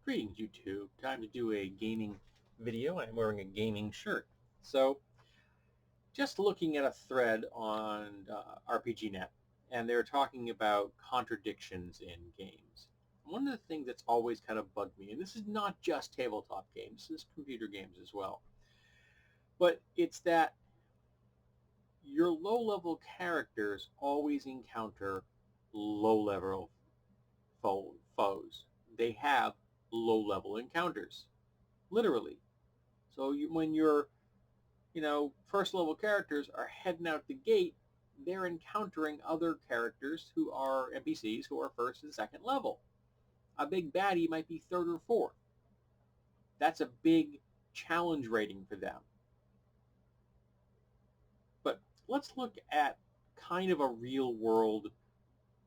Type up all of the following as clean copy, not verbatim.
Greetings, YouTube. Time to do a gaming video. I'm wearing a gaming shirt. So, just looking at a thread on RPGNet, and they're talking about contradictions in games. One of the things that's always kind of bugged me, and this is not just tabletop games, this is computer games as well, but it's that your low-level characters always encounter low-level foes. They have low-level encounters, literally. So when your, first level characters are heading out the gate, they're encountering other characters who are NPCs who are first and second level. A big baddie might be third or fourth. That's a big challenge rating for them. But let's look at kind of a real world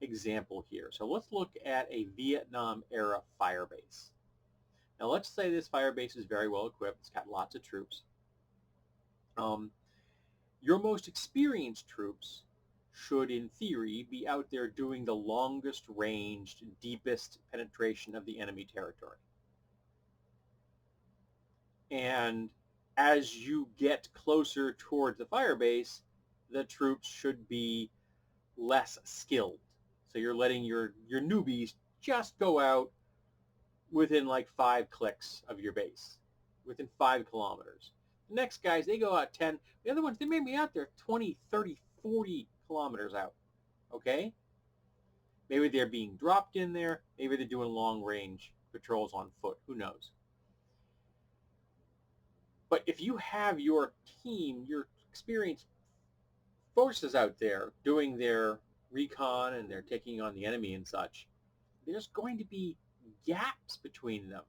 example here. So let's look at a Vietnam era firebase. Now let's say this firebase is very well equipped. It's got lots of troops. Your most experienced troops should, in theory, be out there doing the longest ranged, deepest penetration of the enemy territory. And as you get closer towards the firebase, the troops should be less skilled. So you're letting your newbies just go out within like 5 clicks of your base, within 5 kilometers. The next guys, they go out 10. The other ones, they may be out there 20, 30, 40 kilometers out. Okay? Maybe they're being dropped in there. Maybe they're doing long-range patrols on foot. Who knows? But if you have your team, your experienced forces out there doing their recon and they're taking on the enemy and such, there's going to be gaps between them.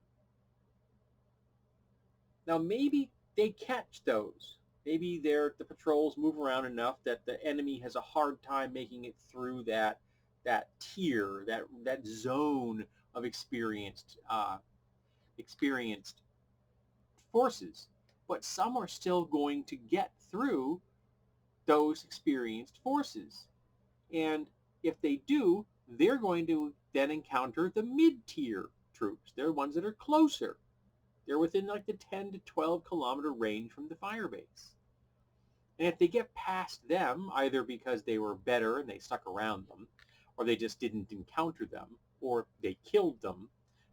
Now, maybe they catch those. Maybe the patrols move around enough that the enemy has a hard time making it through that tier, that zone of experienced forces. But some are still going to get through those experienced forces. And if they do, they're going to then encounter the mid-tier troops. They're ones that are closer. They're within like the 10 to 12 kilometer range from the firebase. And if they get past them, either because they were better and they stuck around them, or they just didn't encounter them, or they killed them,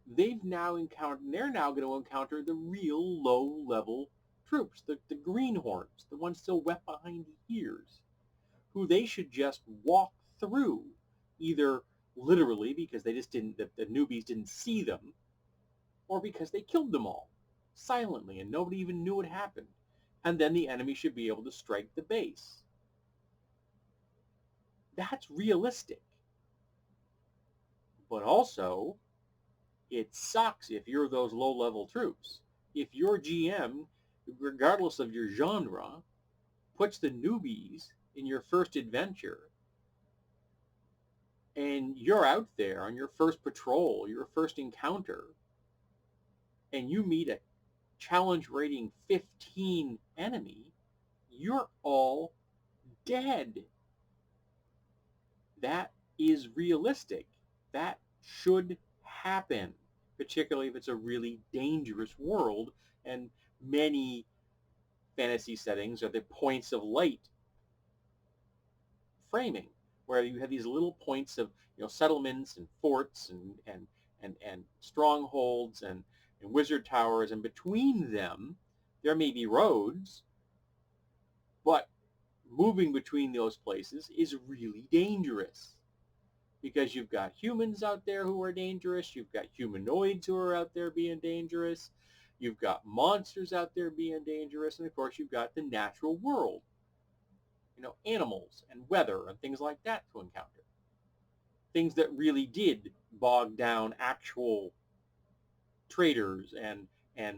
they're now going to encounter the real low-level troops, the greenhorns, the ones still wet behind the ears, who they should just walk through, either literally because they just didn't, the newbies didn't see them, or because they killed them all silently and nobody even knew what happened. And then the enemy should be able to strike the base. That's realistic. But also, it sucks if you're those low-level troops. If your GM, regardless of your genre, puts the newbies in your first adventure, and you're out there on your first patrol, your first encounter, and you meet a challenge rating 15 enemy, you're all dead. That is realistic. That should happen, particularly if it's a really dangerous world, and many fantasy settings are the points of light framing, where you have these little points of settlements and forts and strongholds and wizard towers, and between them there may be roads, but moving between those places is really dangerous because you've got humans out there who are dangerous, you've got humanoids who are out there being dangerous, you've got monsters out there being dangerous, and of course you've got the natural world, animals and weather and things like that to encounter. Things that really did bog down actual traders and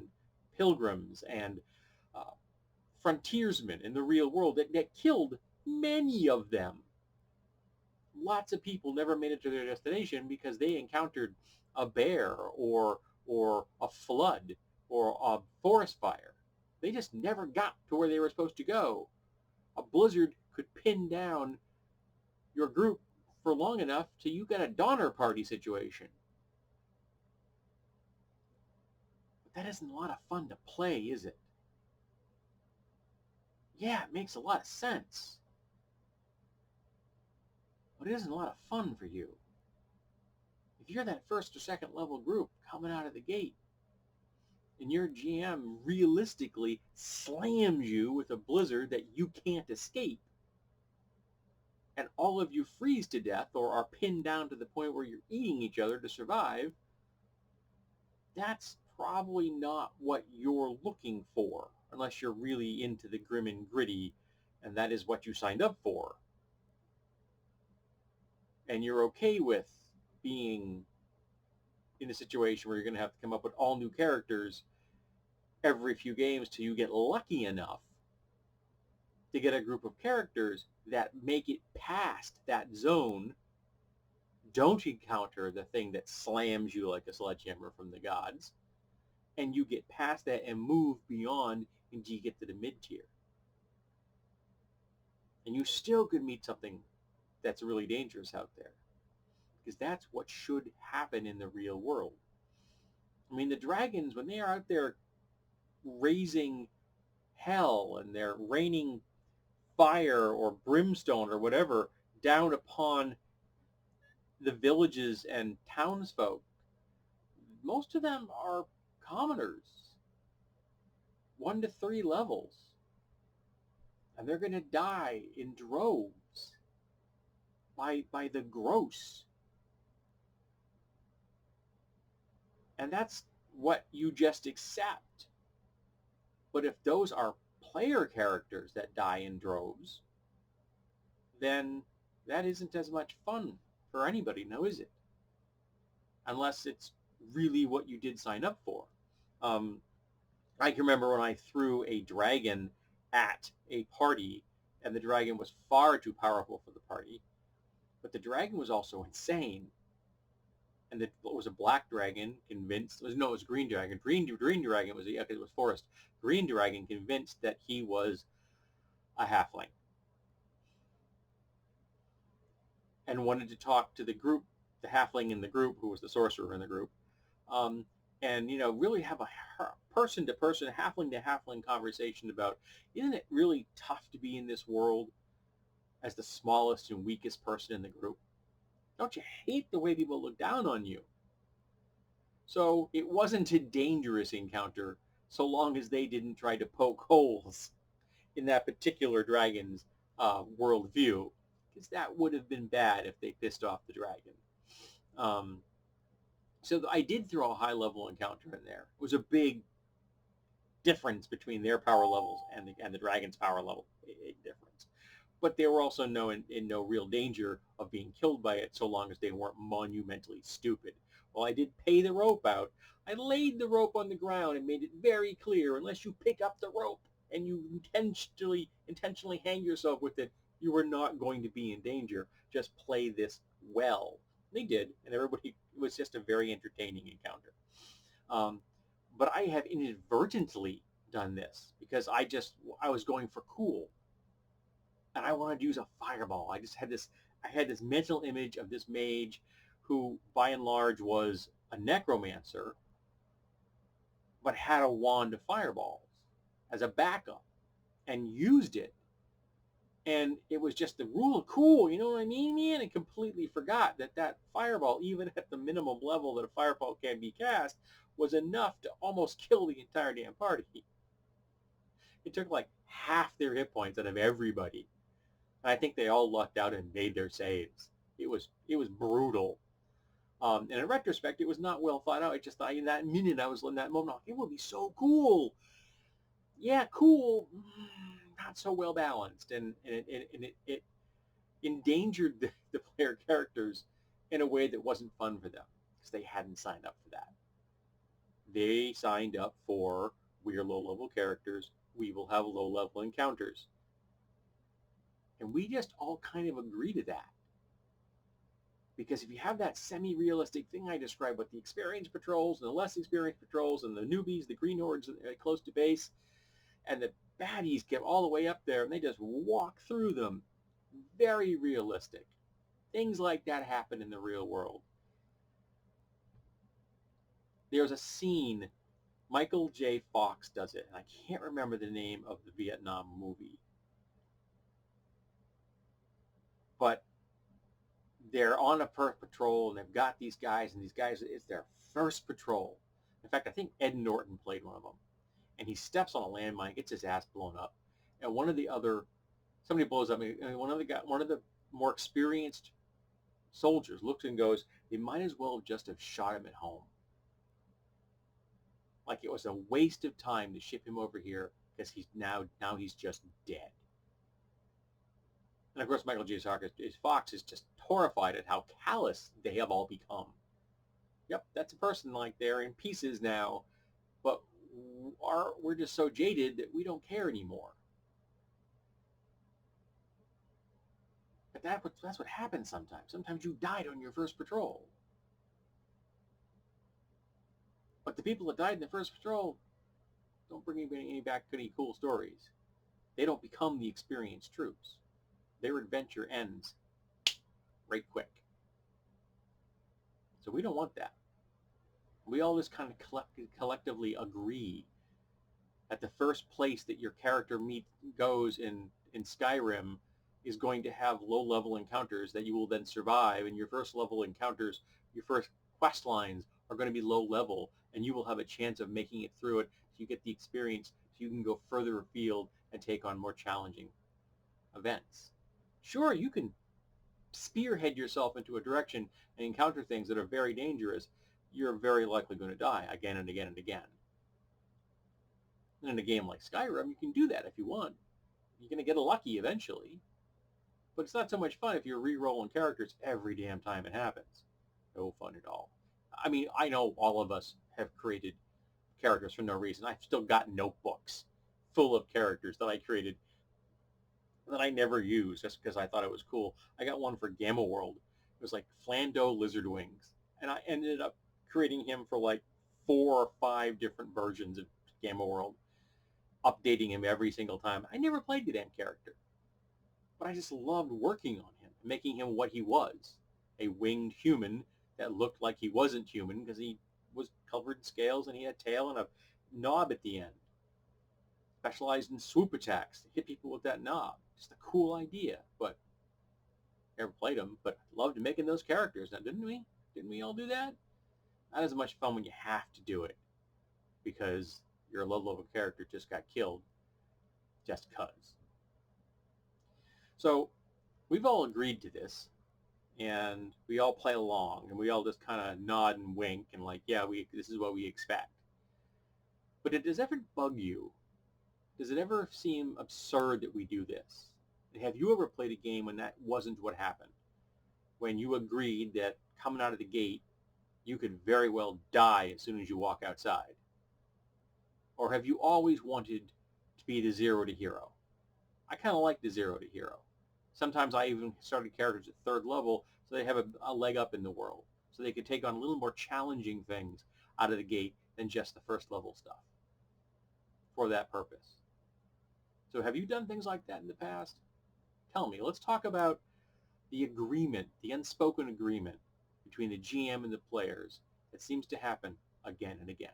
pilgrims and uh, frontiersmen in the real world that killed many of them. Lots of people never made it to their destination because they encountered a bear or a flood or a forest fire. They just never got to where they were supposed to go. A blizzard could pin down your group for long enough till you got a Donner Party situation. that isn't a lot of fun to play, is it? Yeah, it makes a lot of sense, but it isn't a lot of fun for you. If you're that first or second level group coming out of the gate, and your GM realistically slams you with a blizzard that you can't escape, and all of you freeze to death or are pinned down to the point where you're eating each other to survive, that's probably not what you're looking for, unless you're really into the grim and gritty, and that is what you signed up for. And you're okay with being in a situation where you're going to have to come up with all new characters every few games till you get lucky enough to get a group of characters that make it past that zone, don't encounter the thing that slams you like a sledgehammer from the gods, and you get past that and move beyond until you get to the mid-tier. And you still could meet something that's really dangerous out there, because that's what should happen in the real world. I mean, the dragons, when they are out there raising hell and they're raining fire or brimstone or whatever down upon the villages and townsfolk, most of them are commoners, 1 to 3 levels, and they're going to die in droves by the gross. And that's what you just accept. But if those are player characters that die in droves, then that isn't as much fun for anybody now, is it? Unless it's really what you did sign up for. I can remember when I threw a dragon at a party, and the dragon was far too powerful for the party, but the dragon was also insane. And it was a black dragon convinced, it was green dragon. Green dragon was, yeah, it was forest. Green dragon convinced that he was a halfling and wanted to talk to the group, the halfling in the group, who was the sorcerer in the group, um, and really have a person-to-person, halfling-to-halfling conversation about, isn't it really tough to be in this world as the smallest and weakest person in the group? Don't you hate the way people look down on you? So it wasn't a dangerous encounter so long as they didn't try to poke holes in that particular dragon's worldview, because that would have been bad if they pissed off the dragon. So I did throw a high-level encounter in there. It was a big difference between their power levels and the dragon's power level. Big difference. But they were also in no real danger of being killed by it so long as they weren't monumentally stupid. While I did pay the rope out, I laid the rope on the ground and made it very clear, unless you pick up the rope and you intentionally hang yourself with it, you are not going to be in danger. Just play this well. They did, and everybody, it was just a very entertaining encounter. But I have inadvertently done this because I was going for cool, and I wanted to use a fireball. I had this mental image of this mage who, by and large, was a necromancer, but had a wand of fireballs as a backup and used it. And it was just the rule of cool, you know what I mean, man? And completely forgot that fireball, even at the minimum level that a fireball can be cast, was enough to almost kill the entire damn party. It took like half their hit points out of everybody. And I think they all lucked out and made their saves. It was brutal. And in retrospect, it was not well thought out. I just thought in that minute, I was in that moment, it would be so cool. Yeah, cool, not so well balanced, and it endangered the player characters in a way that wasn't fun for them because they hadn't signed up for that. They signed up for, we are low-level characters, we will have low-level encounters. And we just all kind of agree to that. Because if you have that semi-realistic thing I described with the experienced patrols and the less experienced patrols and the newbies, the green hordes close to base, and the baddies get all the way up there and they just walk through them, very realistic. Things like that happen in the real world. There's a scene Michael J. Fox does it, and I can't remember the name of the Vietnam movie, but they're on a patrol and they've got these guys, and these guys, it's their first patrol. In fact, I think Ed Norton played one of them, and he steps on a landmine, gets his ass blown up, and somebody blows up, and one of the more experienced soldiers looks and goes, they might as well just have shot him at home. Like it was a waste of time to ship him over here because he's just dead. And of course, Michael J. Fox is just horrified at how callous they have all become. Yep, that's a person like they're in pieces now, but we're just so jaded that we don't care anymore. But that's what happens sometimes. Sometimes you died on your first patrol. But the people that died in the first patrol don't bring any back any cool stories. They don't become the experienced troops. Their adventure ends right quick. So we don't want that. We all just kind of collectively agree that the first place that your character goes in Skyrim is going to have low-level encounters that you will then survive, and your first level encounters, your first quest lines are going to be low level, and you will have a chance of making it through it so you get the experience so you can go further afield and take on more challenging events. Sure, you can spearhead yourself into a direction and encounter things that are very dangerous. You're very likely going to die again and again and again. And in a game like Skyrim, you can do that if you want. You're going to get lucky eventually. But it's not so much fun if you're re-rolling characters every damn time it happens. No fun at all. I mean, I know all of us have created characters for no reason. I've still got notebooks full of characters that I created that I never used just because I thought it was cool. I got one for Gamma World. It was like Flando Lizard Wings. And I ended up creating him for like 4 or 5 different versions of Gamma World, updating him every single time. I never played the damn character, but I just loved working on him, making him what he was, a winged human that looked like he wasn't human because he was covered in scales and he had a tail and a knob at the end. Specialized in swoop attacks to hit people with that knob. Just a cool idea, but never played them, but loved making those characters. Now, didn't we? Didn't we all do that? Not as much fun when you have to do it because your low-level character just got killed just cuz. So we've all agreed to this, and we all play along, and we all just kind of nod and wink and like, yeah, this is what we expect. But does it ever bug you? Does it ever seem absurd that we do this? Have you ever played a game when that wasn't what happened? When you agreed that coming out of the gate, you could very well die as soon as you walk outside? Or have you always wanted to be the zero to hero? I kind of like the zero to hero. Sometimes I even started characters at third level so they have a leg up in the world, so they could take on a little more challenging things out of the gate than just the first level stuff for that purpose. So have you done things like that in the past? Tell me. Let's talk about the agreement, the unspoken agreement between the GM and the players that seems to happen again and again.